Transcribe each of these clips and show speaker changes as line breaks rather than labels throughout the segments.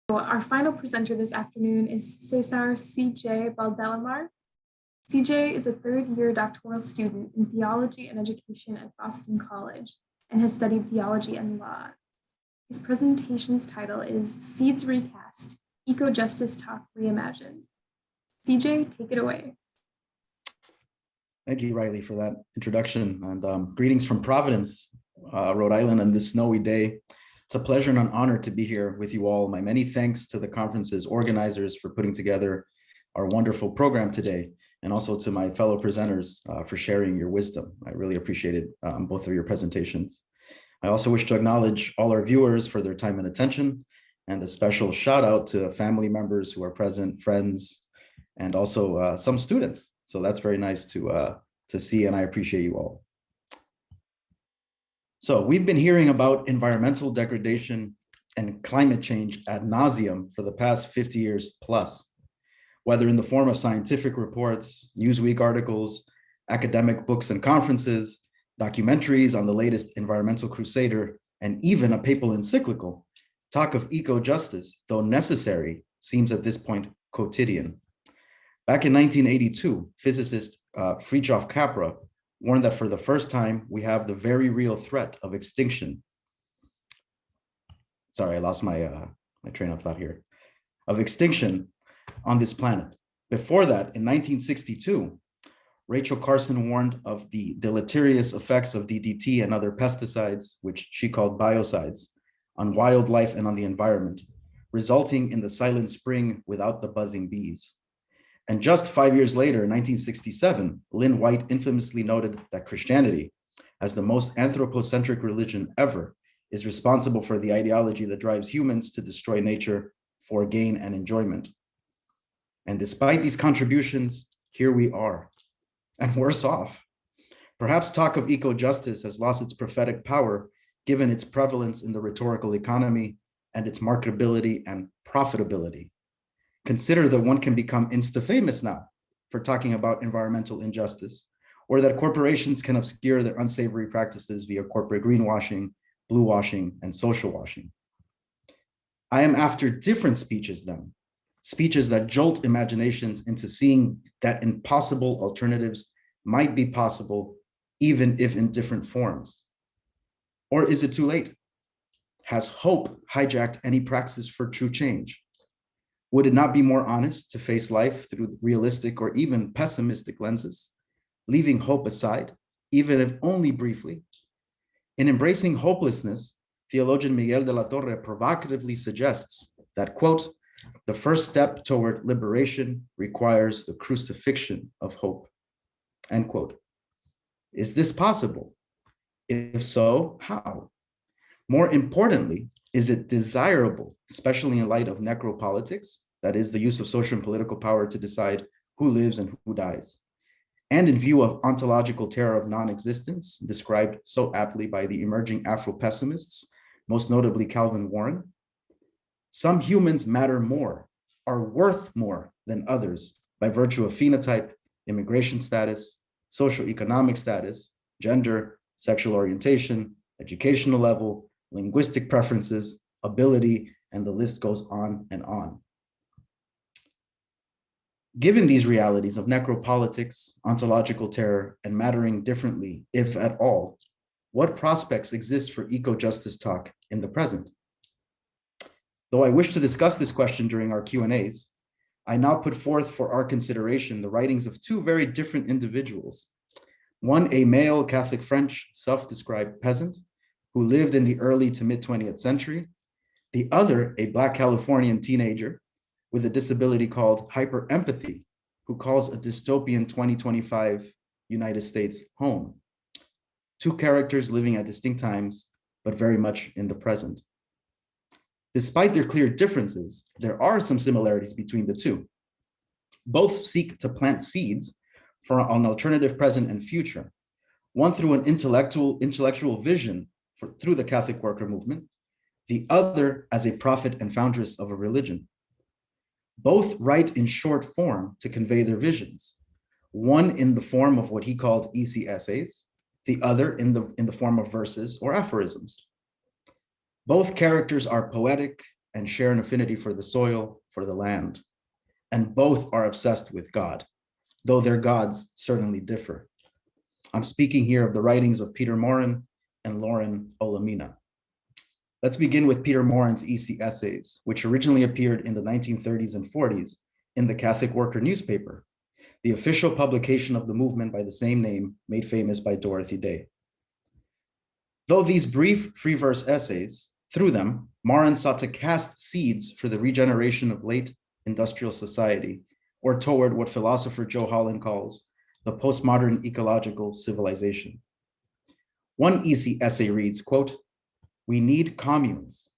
Our final presenter this afternoon is César C.J. Baldelomar. CJ is a third-year doctoral student in theology and education at Boston College and has studied theology and law. His presentation's title is Seeds Recast, Ecojustice Talk Reimagined. CJ, take it away.
Thank you, Riley, for that introduction, and greetings from Providence, Rhode Island, on this snowy day. It's a pleasure and an honor to be here with you all. My many thanks to the conference's organizers for putting together our wonderful program today, and also to my fellow presenters for sharing your wisdom. I really appreciated both of your presentations. I also wish to acknowledge all our viewers for their time and attention, and a special shout out to family members who are present, friends, and also some students. So that's very nice to see, and I appreciate you all. So we've been hearing about environmental degradation and climate change ad nauseum for the past 50 years plus, whether in the form of scientific reports, Newsweek articles, academic books and conferences, documentaries on the latest environmental crusader, and even a papal encyclical. Talk of eco-justice, though necessary, seems at this point quotidian. Back in 1982, physicist Fritjof Capra warned that for the first time, we have the very real threat of extinction. Sorry, I lost my train of thought here. Of extinction on this planet. Before that, in 1962, Rachel Carson warned of the deleterious effects of DDT and other pesticides, which she called biocides, on wildlife and on the environment, resulting in the silent spring without the buzzing bees. And just 5 years later, in 1967, Lynn White infamously noted that Christianity, as the most anthropocentric religion ever, is responsible for the ideology that drives humans to destroy nature for gain and enjoyment. And despite these contributions, here we are, and worse off. Perhaps talk of eco-justice has lost its prophetic power, given its prevalence in the rhetorical economy and its marketability and profitability. Consider that one can become insta-famous now for talking about environmental injustice, or that corporations can obscure their unsavory practices via corporate greenwashing, blue washing, and social washing. I am after different speeches then, speeches that jolt imaginations into seeing that impossible alternatives might be possible, even if in different forms. Or is it too late? Has hope hijacked any praxis for true change? Would it not be more honest to face life through realistic or even pessimistic lenses, leaving hope aside, even if only briefly? In embracing hopelessness, theologian Miguel de la Torre provocatively suggests that, quote, the first step toward liberation requires the crucifixion of hope, end quote. Is this possible? If so, how? More importantly, is it desirable, especially in light of necropolitics, that is the use of social and political power to decide who lives and who dies, and in view of ontological terror of non-existence, described so aptly by the emerging Afro-pessimists, most notably Calvin Warren? Some humans matter more, are worth more than others by virtue of phenotype, immigration status, socioeconomic status, gender, sexual orientation, educational level, linguistic preferences, ability, and the list goes on and on. Given these realities of necropolitics, ontological terror, and mattering differently, if at all, what prospects exist for eco-justice talk in the present? Though I wish to discuss this question during our Q&As, I now put forth for our consideration the writings of two very different individuals. One, a male Catholic French self-described peasant who lived in the early to mid 20th century. The other, a Black Californian teenager with a disability called hyperempathy, who calls a dystopian 2025 United States home. Two characters living at distinct times, but very much in the present. Despite their clear differences, there are some similarities between the two. Both seek to plant seeds for an alternative present and future, one through an intellectual vision through the Catholic worker movement, the other as a prophet and foundress of a religion. Both write in short form to convey their visions, one in the form of what he called easy essays, the other in the form of verses or aphorisms. Both characters are poetic and share an affinity for the soil, for the land. And both are obsessed with God, though their gods certainly differ. I'm speaking here of the writings of Peter Morin and Lauren Olamina. Let's begin with Peter Morin's EC essays, which originally appeared in the 1930s and 40s in the Catholic Worker newspaper, the official publication of the movement by the same name, made famous by Dorothy Day. Though these brief free verse essays, through them, Morin sought to cast seeds for the regeneration of late industrial society, or toward what philosopher Joe Holland calls the postmodern ecological civilization. One EC essay reads, quote, "We need communes.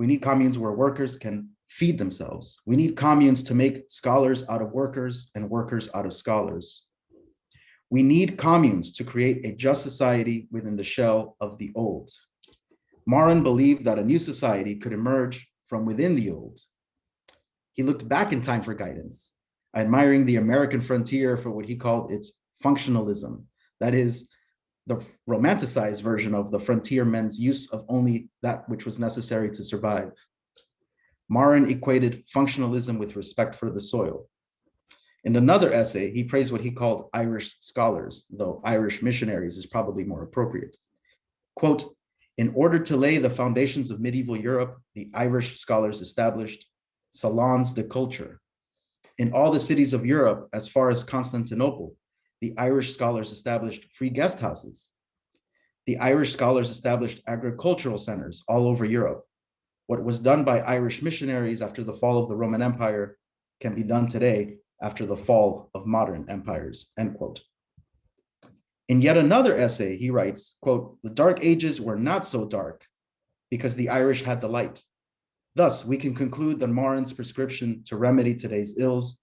We need communes where workers can feed themselves. We need communes to make scholars out of workers and workers out of scholars. We need communes to create a just society within the shell of the old." Morin believed that a new society could emerge from within the old. He looked back in time for guidance, admiring the American frontier for what he called its functionalism, that is, the romanticized version of the frontier men's use of only that which was necessary to survive. Morin equated functionalism with respect for the soil. In another essay, he praised what he called Irish scholars, though Irish missionaries is probably more appropriate. Quote, "In order to lay the foundations of medieval Europe, the Irish scholars established salons de culture. In all the cities of Europe, as far as Constantinople, the Irish scholars established free guest houses. The Irish scholars established agricultural centers all over Europe. What was done by Irish missionaries after the fall of the Roman Empire can be done today after the fall of modern empires," end quote. In yet another essay, he writes, quote, "The Dark Ages were not so dark because the Irish had the light. Thus, we can conclude that Morin's prescription to remedy today's ills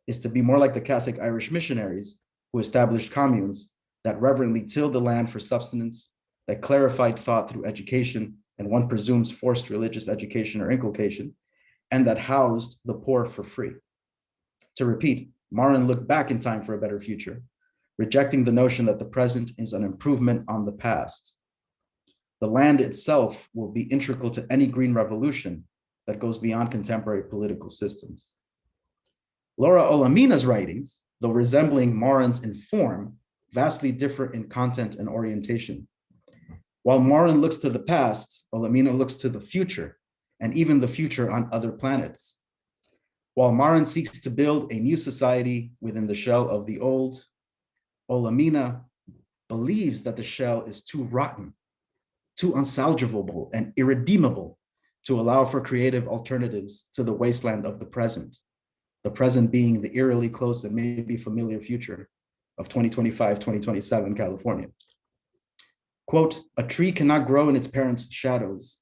is to be more like the Catholic Irish missionaries who established communes that reverently tilled the land for subsistence, that clarified thought through education, and one presumes forced religious education or inculcation, and that housed the poor for free." To repeat, Morin looked back in time for a better future, rejecting the notion that the present is an improvement on the past. The land itself will be integral to any green revolution that goes beyond contemporary political systems. Laura Olamina's writings, though resembling Morin's in form, vastly differ in content and orientation. While Morin looks to the past, Olamina looks to the future, and even the future on other planets. While Morin seeks to build a new society within the shell of the old, Olamina believes that the shell is too rotten, too unsalvageable and irredeemable to allow for creative alternatives to the wasteland of the present being the eerily close and maybe familiar future of 2025, 2027 California. Quote, "A tree cannot grow in its parents' shadows,"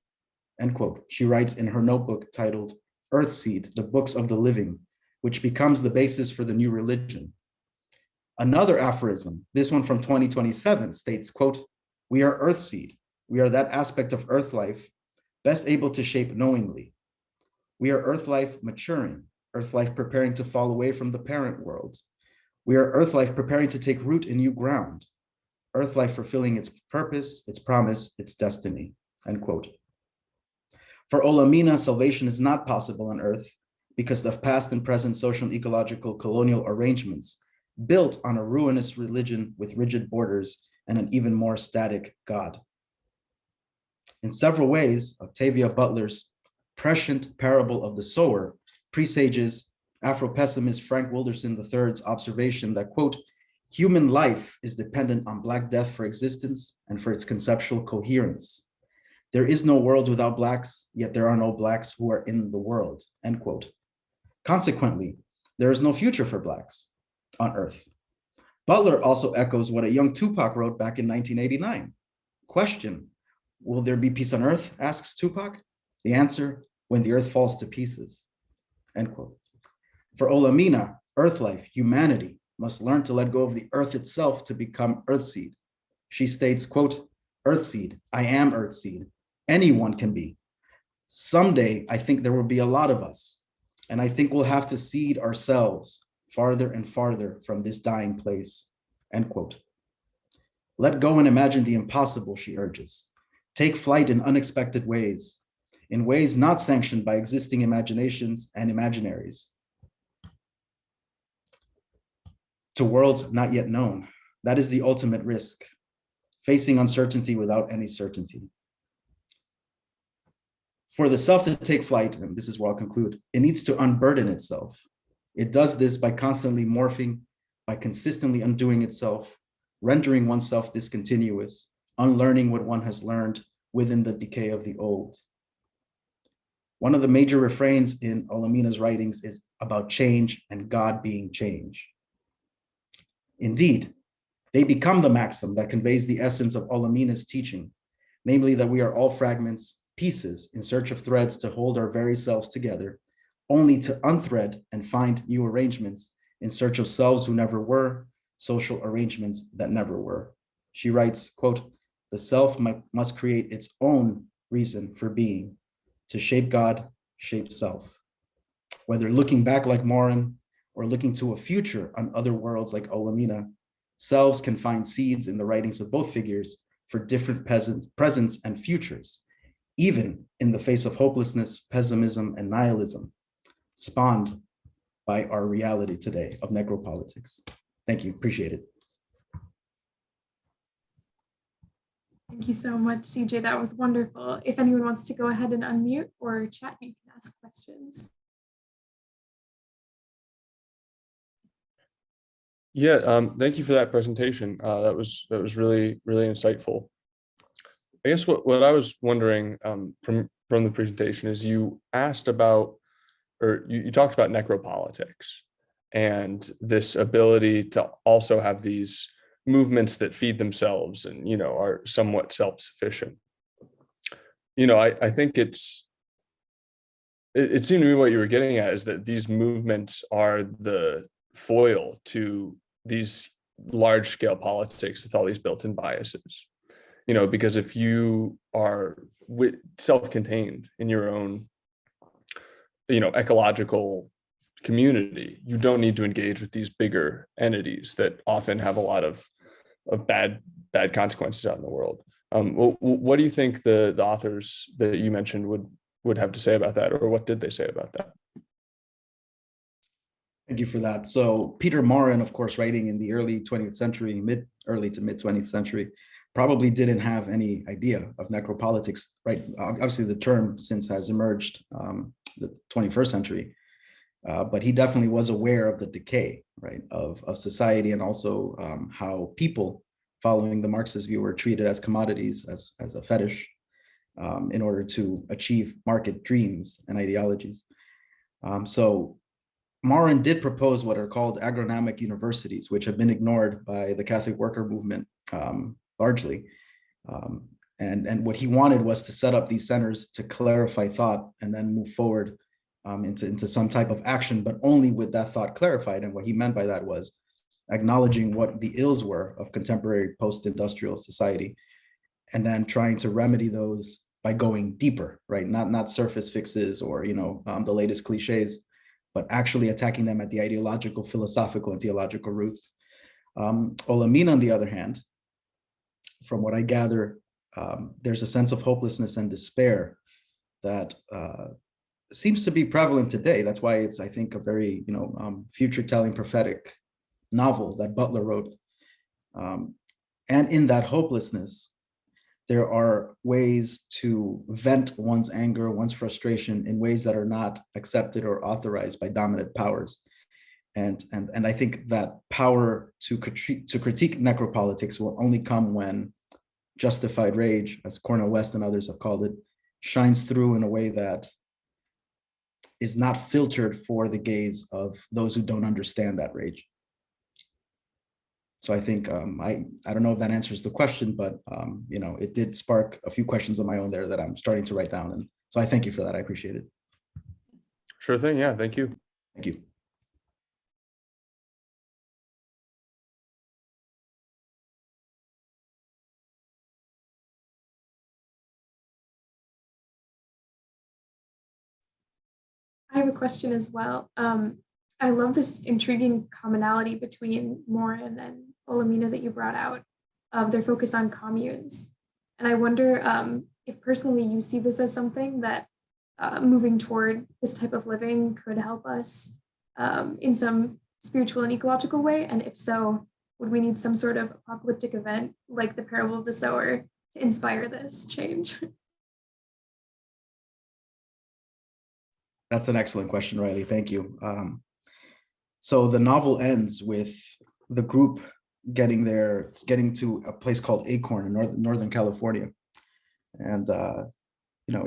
end quote. She writes in her notebook titled Earthseed, the Books of the Living, which becomes the basis for the new religion. Another aphorism, this one from 2027, states, quote, "We are Earthseed. We are that aspect of Earth life best able to shape knowingly. We are Earth life maturing, Earth life preparing to fall away from the parent world. We are Earth life preparing to take root in new ground, Earth life fulfilling its purpose, its promise, its destiny," end quote. For Olamina, salvation is not possible on Earth because of past and present social and ecological colonial arrangements built on a ruinous religion with rigid borders and an even more static God. In several ways, Octavia Butler's prescient parable of the sower presages Afro-pessimist Frank Wilderson III's observation that, quote, "Human life is dependent on Black death for existence and for its conceptual coherence. There is no world without Blacks, yet there are no Blacks who are in the world," end quote. Consequently, there is no future for Blacks on Earth. Butler also echoes what a young Tupac wrote back in 1989. Question, will there be peace on Earth, asks Tupac. The answer, when the Earth falls to pieces, end quote. For Olamina, Earth life, humanity, must learn to let go of the Earth itself to become Earthseed. She states, quote, "Earthseed, I am Earthseed. Anyone can be. Someday, I think there will be a lot of us, and I think we'll have to seed ourselves farther and farther from this dying place," end quote. Let go and imagine the impossible, she urges. Take flight in unexpected ways. in ways not sanctioned by existing imaginations and imaginaries, to worlds not yet known. That is the ultimate risk, facing uncertainty without any certainty. For the self to take flight, and this is where I'll conclude, it needs to unburden itself. It does this by constantly morphing, by consistently undoing itself, rendering oneself discontinuous, unlearning what one has learned within the decay of the old. One of the major refrains in Olamina's writings is about change and God being change. Indeed, they become the maxim that conveys the essence of Olamina's teaching, namely that we are all fragments, pieces in search of threads to hold our very selves together, only to unthread and find new arrangements in search of selves who never were, social arrangements that never were. She writes, quote, "The self must create its own reason for being. To shape God, shape self." Whether looking back like Morin or looking to a future on other worlds like Olamina, selves can find seeds in the writings of both figures for different presents and futures, even in the face of hopelessness, pessimism, and nihilism, spawned by our reality today of necropolitics. Thank you, appreciate it.
Thank you so much, CJ. That was wonderful. If anyone wants to go ahead and unmute or chat, you can ask questions.
Yeah, thank you for that presentation. That was really insightful. I guess what I was wondering from the presentation is you asked about, or you talked about necropolitics and this ability to also have these movements that feed themselves and, you know, are somewhat self-sufficient. You know, I think it seemed to me what you were getting at is that these movements are the foil to these large scale politics with all these built-in biases. You know, because if you are self-contained in your own, you know, ecological community, you don't need to engage with these bigger entities that often have a lot of bad consequences out in the world. What do you think the authors that you mentioned would have to say about that, or what did they say about that?
Thank you for that. So Peter Morin, of course, writing in the early 20th century, early to mid 20th century, probably didn't have any idea of necropolitics, right? Obviously the term since has emerged the 21st century, but he definitely was aware of the decay, right, of society, and also how people following the Marxist view were treated as commodities, as a fetish, in order to achieve market dreams and ideologies. So Morin did propose what are called agronomic universities, which have been ignored by the Catholic worker movement largely. And what he wanted was to set up these centers to clarify thought and then move forward into some type of action, but only with that thought clarified. And what he meant by that was acknowledging what the ills were of contemporary post-industrial society, and then trying to remedy those by going deeper, right? Not surface fixes or, you know, the latest cliches, but actually attacking them at the ideological, philosophical, and theological roots. Olamina, on the other hand, from what I gather, there's a sense of hopelessness and despair that seems to be prevalent today. That's why it's, I think, a very, you know, future-telling prophetic novel that Butler wrote. And in that hopelessness, there are ways to vent one's anger, one's frustration in ways that are not accepted or authorized by dominant powers. And I think that power to critique necropolitics will only come when justified rage, as Cornel West and others have called it, shines through in a way that is not filtered for the gaze of those who don't understand that rage. So I think I don't know if that answers the question, but you know, it did spark a few questions of my own there that I'm starting to write down, and so I thank you for that. I appreciate it.
Sure thing. Yeah, thank you.
Thank you.
I have a question as well. I love this intriguing commonality between Morin and Olamina that you brought out of their focus on communes. And I wonder if personally you see this as something that moving toward this type of living could help us in some spiritual and ecological way, and if so, would we need some sort of apocalyptic event like the parable of the sower to inspire this change?
That's an excellent question, Riley. Thank you. So the novel ends with the group getting to a place called Acorn in Northern California. And,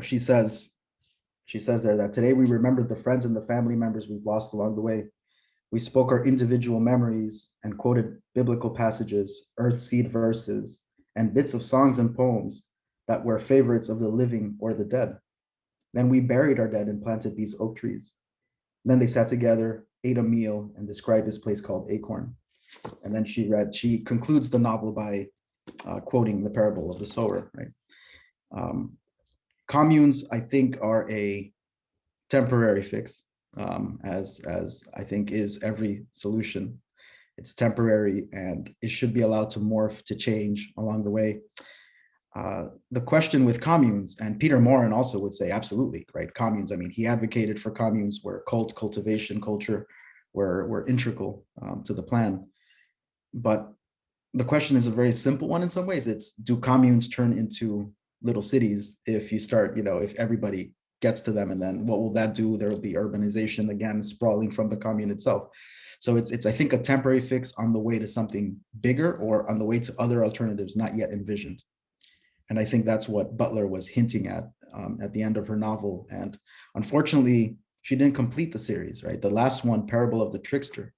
she says there that today we remembered the friends and the family members we've lost along the way. We spoke our individual memories and quoted biblical passages, earth seed verses, and bits of songs and poems that were favorites of the living or the dead. Then we buried our dead and planted these oak trees. Then they sat together, ate a meal, and described this place called Acorn. And then she concludes the novel by quoting the parable of the sower, right? Communes, I think, are a temporary fix, as I think is every solution. It's temporary and it should be allowed to morph, to change along the way. The question with communes, and Peter Morin also would say, absolutely, right? Communes, I mean, he advocated for communes where cultivation, culture were integral to the plan. But the question is a very simple one in some ways. It's, do communes turn into little cities if you start, if everybody gets to them, and then what will that do? There will be urbanization again, sprawling from the commune itself. So it's I think a temporary fix on the way to something bigger, or on the way to other alternatives not yet envisioned. And I think that's what Butler was hinting at the end of her novel. And unfortunately, she didn't complete the series, right? The last one, Parable of the Trickster,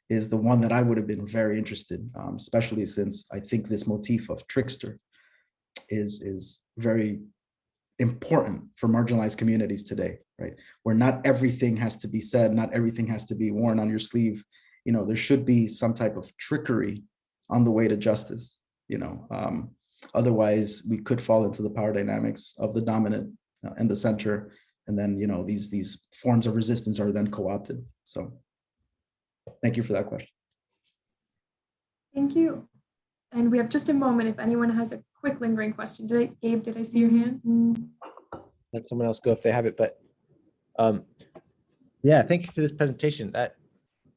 is the one that I would have been very interested, especially since I think this motif of trickster is very important for marginalized communities today, right? Where not everything has to be said, not everything has to be worn on your sleeve. There should be some type of trickery on the way to justice, otherwise we could fall into the power dynamics of the dominant and the center, and then these forms of resistance are then co-opted. So thank you for that question.
Thank you. And we have just a moment if anyone has a quick lingering question. Gabe, did I see your hand?
Let someone else go if they have it, but yeah, thank you for this presentation. That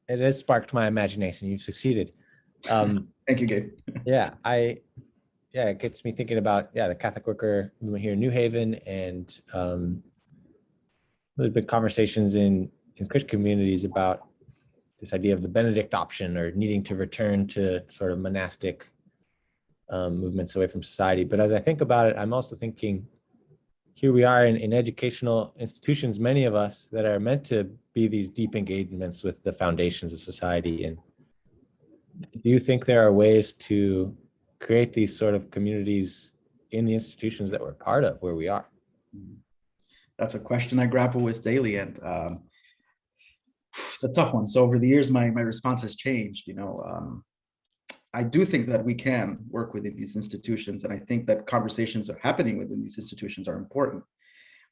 it has sparked my imagination. You've succeeded.
Thank you, Gabe.
It gets me thinking about the Catholic worker movement here in New Haven, and there's been conversations in Christian communities about this idea of the Benedict option, or needing to return to sort of monastic movements away from society. But as I think about it, I'm also thinking, here we are in educational institutions, many of us, that are meant to be these deep engagements with the foundations of society. And do you think there are ways to create these sort of communities in the institutions that we're part of, where we are?
That's a question I grapple with daily, and it's a tough one. So over the years, my response has changed. I do think that we can work within these institutions, and I think that conversations are happening within these institutions are important.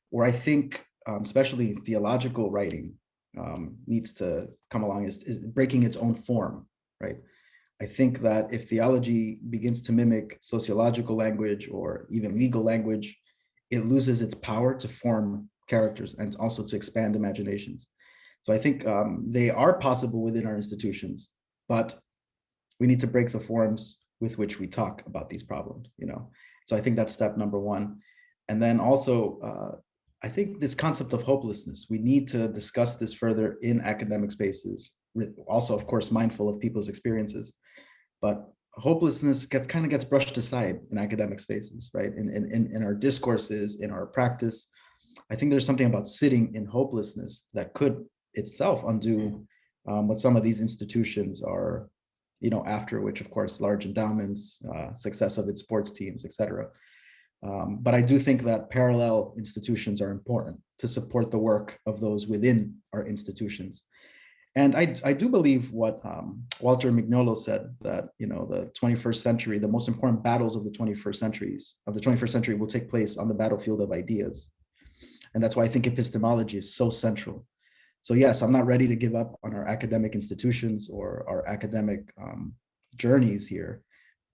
Where I think, especially theological writing, needs to come along is breaking its own form, right? I think that if theology begins to mimic sociological language or even legal language, it loses its power to form characters and also to expand imaginations. So I think they are possible within our institutions, but we need to break the forms with which we talk about these problems, So I think that's step number one. And then also, I think this concept of hopelessness, we need to discuss this further in academic spaces, also, of course, mindful of people's experiences. But hopelessness gets brushed aside in academic spaces, right? In our discourses, in our practice. I think there's something about sitting in hopelessness that could itself undo what some of these institutions are, after, which of course, large endowments, success of its sports teams, etc. But I do think that parallel institutions are important to support the work of those within our institutions. And I do believe what Walter Mignolo said, that the 21st century, the most important battles of the 21st century will take place on the battlefield of ideas. And that's why I think epistemology is so central. So yes, I'm not ready to give up on our academic institutions or our academic journeys here,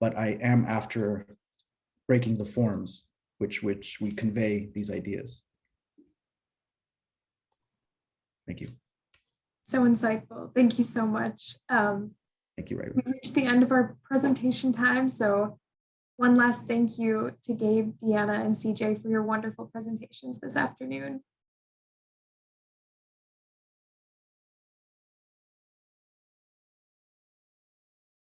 but I am after breaking the forms which we convey these ideas. Thank you.
So insightful. Thank you so much.
Thank you, Riley.
We've reached the end of our presentation time. So one last thank you to Gabe, Deanna, and CJ for your wonderful presentations this afternoon.